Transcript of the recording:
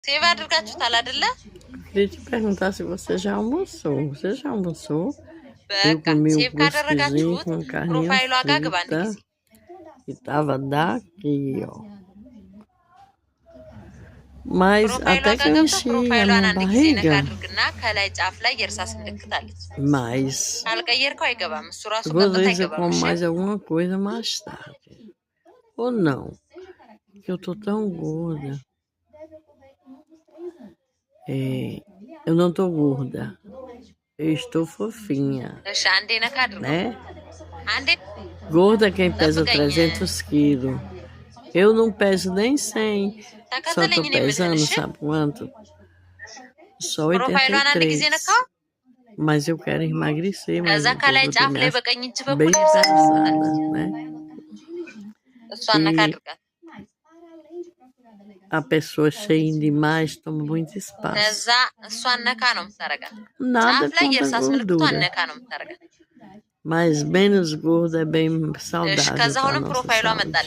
ሴቭ አድርጋችሁታል አይደለ? Queria te perguntar se você já almoçou. Você já almoçou? Eu በቃ comi o ሴቭ cuscuzinho ካደረጋችሁት com carninha ፕሮፋይሏ ጋር ግባ አንድ frita ጊዜ። e tava daqui, ó. Mas ፕሮፋይሏ até que ጋር eu ገብተህ enchi a ፕሮፋይሏን minha አንድ ጊዜ ነካ barriga, አድርግና ከላይ ጫፍ ላይ የእርሳስ ምልክት አለች። mas ካልቀየርከው አይገባም። እሱ ራሱ depois ቀጥታ vezes eu አይገባም። como እሺ mais alguma coisa mais tarde. Ou não, que eu tô tão gorda. Eu não tô gorda. Eu estou fofinha, እሺ አንዴ ነካ አድርገው። né? አንዴ Gorda quem pesa ጠብቀኝ። 300 quilos. Eu não peso nem 100. Só tô ተከተለኝ ነው የምልህን። pesando, እሺ sabe quanto? Só ፕሮፋይሏን አንድ ጊዜ 83. ነካው። Mas eu quero emagrecer, mas ከዛ eu tô ከላይ ጫፍ ላይ minhas በቀኝ እጅ በኩል bem የእርሳስ ምልክት አለች። pesadas, né? እሷን ነካ E አድርጋት። a pessoa cheia demais toma muito espaço. ከዛ እሷን ነካ ነው የምታረጋት። Nada ጫፍ ላይ contra የእርሳስ ምልክቷን gordura, ነካ ነው የምታረጋት። mas menos gorda é bem እሺ saudável ከዛ para a አሁንም nossa ፕሮፋይሏ saúde. መጣልኝ።